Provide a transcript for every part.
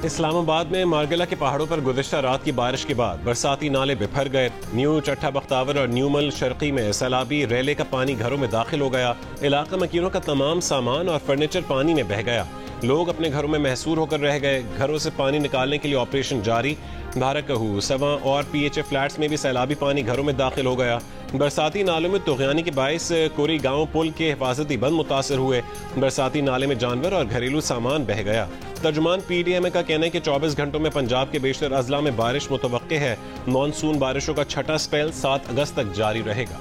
इस्लामाबाद में मारगला के पहाड़ों पर गुज़िश्ता रात की बारिश के बाद बरसाती नाले बिफर गए। न्यू चट्टा बख्तावर और न्यूमल शर्की में सैलाबी रेले का पानी घरों में दाखिल हो गया। इलाका मकीनों का तमाम सामान और फर्नीचर पानी में बह गया। लोग अपने घरों में महसूर होकर रह गए। घरों से पानी निकालने के लिए ऑपरेशन जारी। भारकहू, सवा और पीएचए फ्लैट्स में भी सैलाबी पानी घरों में दाखिल हो गया। बरसाती नालों में तुग़यानी के बायस कोरी गांव पुल के हिफाजती बंद मुतासर हुए। बरसाती नाले में जानवर और घरेलू सामान बह गया। तर्जुमान पीडीएम का कहना है कि 24 घंटों में पंजाब के बेशतर अजला में बारिश मुतवक्के है। मानसून बारिशों का छठा स्पेल 7 अगस्त तक जारी रहेगा।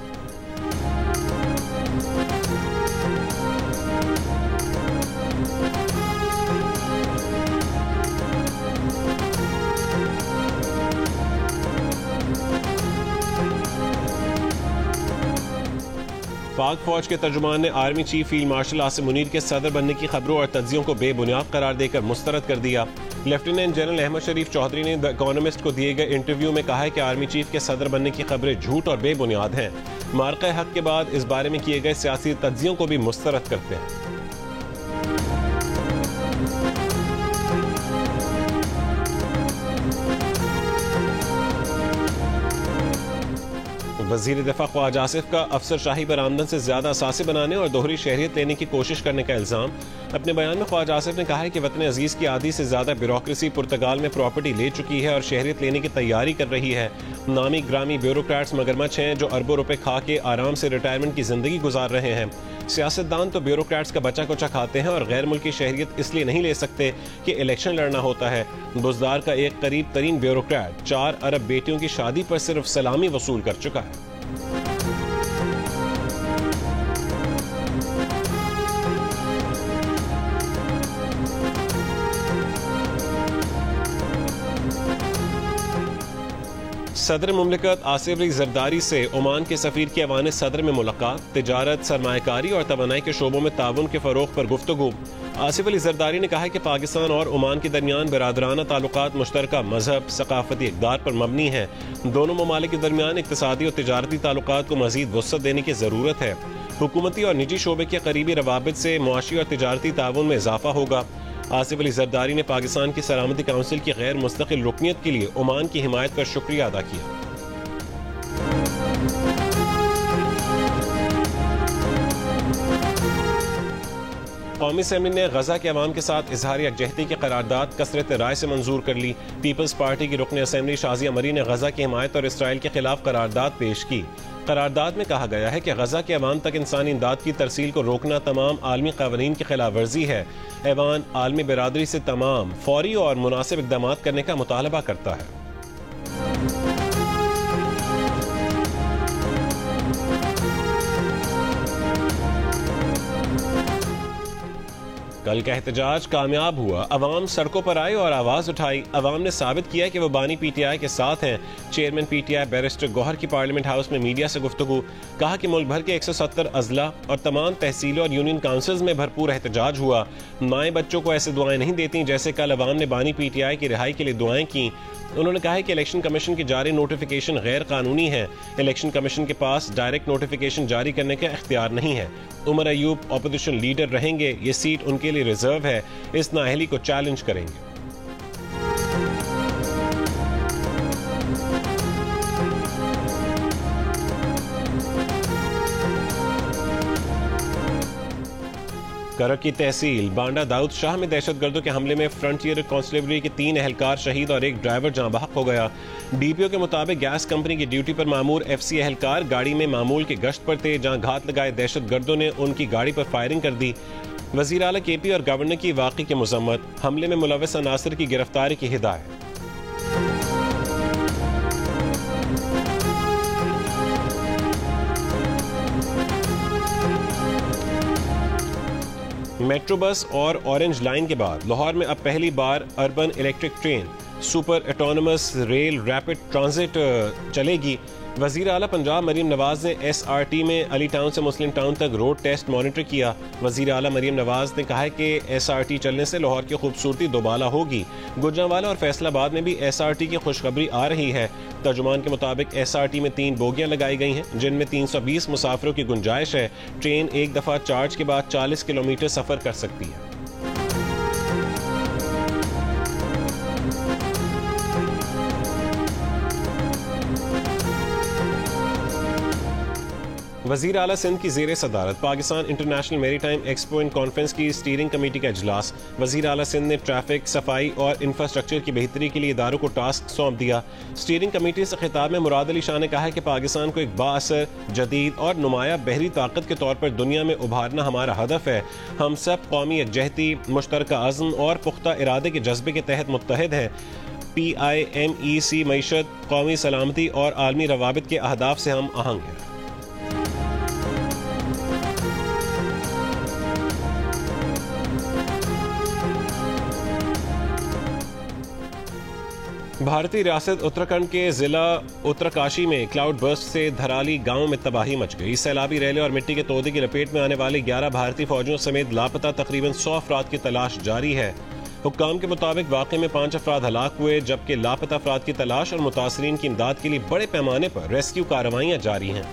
पाक फौज के तर्जुमान ने army chief field marshal Asim Munir के सदर बनने की खबरों और तज्जियों को बेबुनियाद करार देकर मुस्तरद कर दिया। लेफ्टिनेंट जनरल अहमद शरीफ चौधरी ने द इकोनॉमिस्ट को दिए गए इंटरव्यू में कहा है कि आर्मी चीफ के सदर बनने की खबरें झूठ और बेबुनियाद हैं। मार्का हक के बाद इस बारे में किए गए सियासी तज्जियों को भी मुस्तरद करते हैं। वज़ीर दिफा ख्वाजा आसिफ का अफसरशाही पर आमदन से ज्यादा असासे बनाने और दोहरी शहरियत लेने की कोशिश करने का इल्जाम। अपने बयान में ख्वाजा आसिफ ने कहा है कि वतन अजीज की आधी से ज्यादा ब्यूरोक्रेसी पुर्तगाल में प्रॉपर्टी ले चुकी है और शहरियत लेने की तैयारी कर रही है। नामी ग्रामी ब्यूरोक्रेट्स मगरमच्छ हैं जो अरबों रुपए खा के आराम से रिटायरमेंट की जिंदगी गुजार रहे हैं। सियासतदान तो ब्यूरोक्रेट्स का बचा कुचा खाते हैं और गैर मुल्की शहरियत इसलिए नहीं ले सकते कि इलेक्शन लड़ना होता है। बुजदार का एक करीब तरीन ब्यूरोक्रेट 4 अरब बेटियों की शादी पर सिर्फ सलामी वसूल कर चुका है। सदर मुमलिकत आसिफ अली जरदारी से ओमान के सफीर की ऐवान सदर में मुलाकात। तिजारत, सरमायाकारी और तवानाई के शोबों में ताउन के फरोग पर गुफ्तगू। आसिफ अली जरदारी ने कहा है कि पाकिस्तान और ओमान के दरमियान बिरादराना ताल्लुकात मुश्तरका मजहब, सकाफती इक़दार पर मबनी है। दोनों ममालिक के दरमियान इक़्तिसादी और तिजारती ताल्लुकात को मजीद वुसअत देने की ज़रूरत है। हुकूमती और निजी शोबे के करीबी रवाबित से मुआशी और तिजारती ताउन में इजाफा होगा। आसिफ अली जरदारी ने पाकिस्तान की सलामती काउंसिल की गैर मुस्तकिल रुकनियत के लिए ओमान की हिमायत का शुक्रिया अदा किया। कौमी असेंबली ने गजा के अवाम के साथ इजहार यकजहती की करारदाद कसरत राय से मंजूर कर ली। पीपल्स पार्टी की रुकन असेंबली शाजिया मरी ने गजा की हिमायत और इसराइल के खिलाफ करारदाद पेश की। करारदाद में कहा गया है कि गजा के अवाम तक इंसानी इमदाद की तरसील को रोकना तमाम आलमी कानून की खिलाफ वर्जी है। ऐवान आलमी बिरादरी से तमाम फौरी और मुनासिब इक़दाम करने का मुतालबा करता है। कल का एहतजाज कामयाब हुआ। अवाम सड़कों पर आए और आवाज उठाई। अवाम ने साबित किया कि वो बानी पीटीआई के साथ हैं। चेयरमैन पीटीआई बैरिस्टर गौहर की पार्लियामेंट हाउस में मीडिया से गुफ्तगू। कहा कि मुल्क भर के 170 अजला और तमाम तहसीलों और यूनियन काउंसिल्स में भरपूर एहतजाज हुआ। माएँ बच्चों को ऐसे दुआएं नहीं देती जैसे कल अवाम ने बानी पीटीआई की रिहाई के लिए दुआएं की। उन्होंने कहा है कि इलेक्शन कमीशन की जारी नोटिफिकेशन गैर कानूनी है। इलेक्शन कमीशन के पास डायरेक्ट नोटिफिकेशन जारी करने का इख्तियार नहीं है। उमर अयूब अपोजिशन लीडर रहेंगे। ये सीट उनके लिए रिजर्व है। इस नाअहली को चैलेंज करेंगे। करक की तहसील बांडा दाऊद शाह में दहशतगर्दों के हमले में फ्रंटियर कांस्टेबलरी के 3 एहलकार शहीद और 1 ड्राइवर जाँ बहक हो गया। डीपीओ के मुताबिक गैस कंपनी की ड्यूटी पर मामूर एफसी एहलकार गाड़ी में मामूल के गश्त पर थे, जहां घात लगाए दहशतगर्दों ने उनकी गाड़ी पर फायरिंग कर दी। वजीर आला केपी और गवर्नर की वाक़ई की मजम्मत। हमले में मुलव्वस अनासर की गिरफ्तारी की हिदायत। मेट्रो बस और ऑरेंज लाइन के बाद लाहौर में अब पहली बार urban electric train super autonomous rail rapid transit चलेगी। वजीर आला पंजाब मरीम नवाज ने SRT में अली टाउन से मुस्लिम टाउन तक रोड टेस्ट मॉनिटर किया। वजीर आला मरीम नवाज ने कहा है कि SRT चलने से लाहौर की खूबसूरती दोबाला होगी। गुजरांवाला और फैसलाबाद में भी SRT की खुशखबरी आ रही है। तर्जुमान के मुताबिक SRT में 3 बोगियां लगाई गई हैं, जिनमें 320 मुसाफिरों की गुंजाइश है। ट्रेन एक दफा चार्ज के बाद 40 किलोमीटर सफर कर सकती है। वज़ीर आला सिंध की ज़ेर सदारत Pakistan international maritime expo and conference की स्टीयरिंग कमेटी का इजलास। वज़ीर आला सिंध ने ट्रैफिक, सफाई और इंफ्रास्ट्रक्चर की बेहतरी के लिए इदारों को टास्क सौंप दिया। स्टीयरिंग कमेटी से खिताब में मुराद अली शाह ने कहा है कि पाकिस्तान को एक बाअसर, जदीद और नुमाया बहरी ताकत के तौर पर दुनिया में उभारना हमारा हदफ है। हम सब कौमी यकजहती, मुश्तरका अज़्म और पुख्ता इरादे के जज्बे के तहत मुत्तहिद हैं। PIMEC मईशत, कौमी सलामती और आलमी रवाबित के अहदाफ से हम आहंग हैं। भारतीय रियासत उत्तराखंड के जिला उत्तरकाशी में क्लाउड बर्स्ट से धराली गांव में तबाही मच गई। सैलाबी रेले और मिट्टी के तोदे की लपेट में आने वाले 11 भारतीय फौजियों समेत लापता तकरीबन 100 अफराद की तलाश जारी है। हुक्काम के मुताबिक वाक़े में 5 अफराद हलाक हुए, जबकि लापता अफराद की तलाश और मुतासरीन की इमदाद के लिए बड़े पैमाने पर रेस्क्यू कार्रवाइयाँ जारी हैं।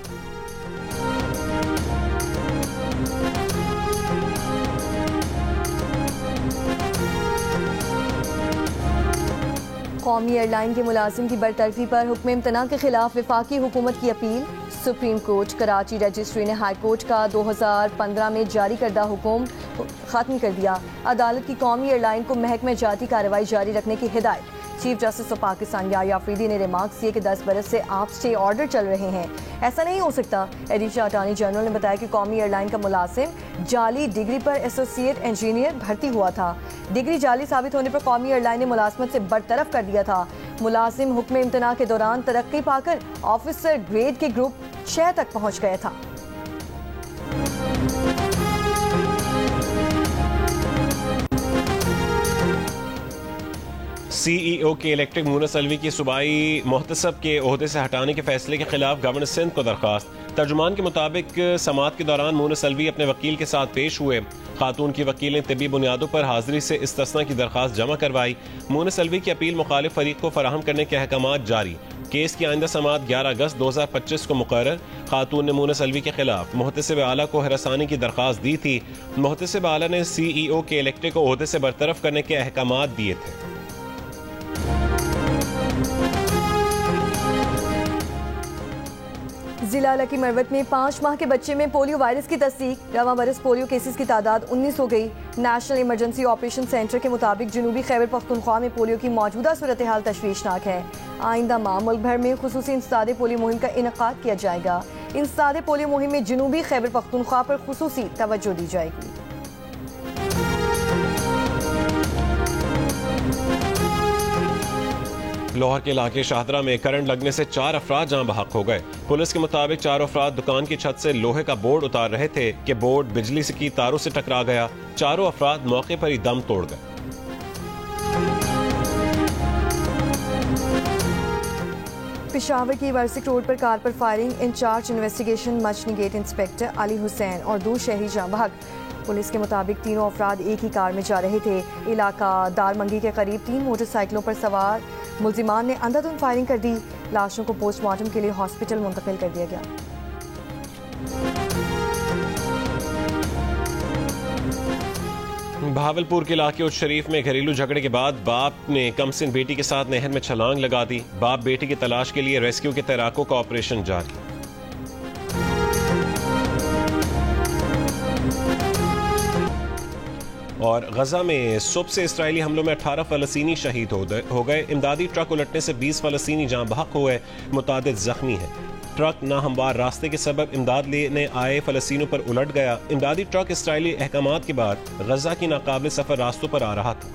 कौमी एयरलाइन के मुलाजिम की बरतरफी पर हुक्म इम्तना के खिलाफ वफाकी हुकूमत की appeal. Supreme court Karachi registry ने हाई कोर्ट का 2015 में जारी करदा हुक्म खत्म कर दिया। अदालत की कौमी एयरलाइन को महकमे जाती कार्रवाई जारी रखने की हिदायत। Chief justice of Pakistan Yahya Afridi ने रिमार्क्स किए कि 10 बरस से आप स्टे ऑर्डर चल रहे हैं, ऐसा नहीं हो सकता। एडिशनल अटॉर्नी जनरल ने बताया कि कौमी एयरलाइन का मुलाजिम जाली डिग्री पर एसोसिएट इंजीनियर भर्ती हुआ था। डिग्री जाली साबित होने पर कौमी एयरलाइन ने मुलाजमत से बरतरफ कर दिया था। मुलाजिम हुक्म इम्तना के दौरान तरक्की पाकर ऑफिसर ग्रेड के ग्रुप 6 तक पहुँच गया था। CEO के इलेक्ट्रिक मुनस अलवी की सूबाई मोहतसब के ओहदे से हटाने के फैसले के खिलाफ गवर्नर सिंध को दरखास्त। तर्जुमान के मुताबिक समात के दौरान मुनस अलवी अपने वकील के साथ पेश हुए। खातून की वकील ने तिब्बी बुनियादों पर हाजिरी से इस्तिस्ना की दरखास्त जमा करवाई। मुनस अलवी की अपील मुखालिफ फरीक को फराहम करने के अहकामात जारी। केस की आइंदा समात 11 अगस्त 2025 को मुकर्रर। खातून ने मुनस अलवी के खिलाफ मुहतसिब आला को हिरासानी की दरखास्त दी थी। मुहतसिब आला ने CEO के इलेक्ट्रिक को ओहदे से बरतरफ करने के अहकामात दिए थे। जिला लकी मरवत में 5 माह के बच्चे में पोलियो वायरस की तस्दीक। रवां बरस पोलियो केसेस की तादाद 19 हो गई। नेशनल इमरजेंसी ऑपरेशन सेंटर के मुताबिक जनूबी खैबर पख्तूनख्वा में पोलियो की मौजूदा सूरत हाल तशवीशनाक है। आइंदा माह मुल्क भर में खुसूसी इंसदादे पोलियो मुहिम का इनेकाद किया जाएगा। इंसदादे पोलियो मुहिम में जनूबी खैबर पख्तूनख्वा पर खुसूसी तवज्जो दी जाएगी। लाहौर के इलाके शाहदरा में करंट लगने से 4 अफराद जान बहक हो गए। पुलिस के मुताबिक 4 अफराद दुकान की छत से लोहे का बोर्ड उतार रहे थे कि बोर्ड बिजली की तारों से टकरा गया। चारों अफराद मौके पर ही दम तोड़ गए। पेशावर की वर्सिक रोड पर कार पर firing. Incharge investigation Michni gate inspector Ali Hussain और 2 शहरी जान बहक। पुलिस के मुताबिक तीनों अफराद एक ही कार में जा रहे थे। इलाका दारमंगी के करीब 3 मोटरसाइकिलों पर सवार मुल्जिमान ने अंधाधुंध फायरिंग कर दी। लाशों को पोस्टमार्टम के लिए हॉस्पिटल मुंतकिल कर दिया गया। भावलपुर के इलाके उच्च शरीफ में घरेलू झगड़े के बाद बाप ने कमसिन बेटी के साथ नहर में छलांग लगा दी। बाप बेटी की तलाश के लिए रेस्क्यू के तैराकों का ऑपरेशन जारी। और गजा में सुबह से इसराइली हमलों में 18 फलस्तीनी शहीद हो गए। इमदादी ट्रक उलटने से 20 फलस्तीनी जाँ बहक हुए, मुतादिद जख्मी हैं। ट्रक नाहमवार रास्ते के सबब इमदाद लेने आए फलस्तीनों पर उलट गया। इमदादी ट्रक इसराइली अहकामात के बाद गजा की नाकाबिल सफर रास्तों पर आ रहा था।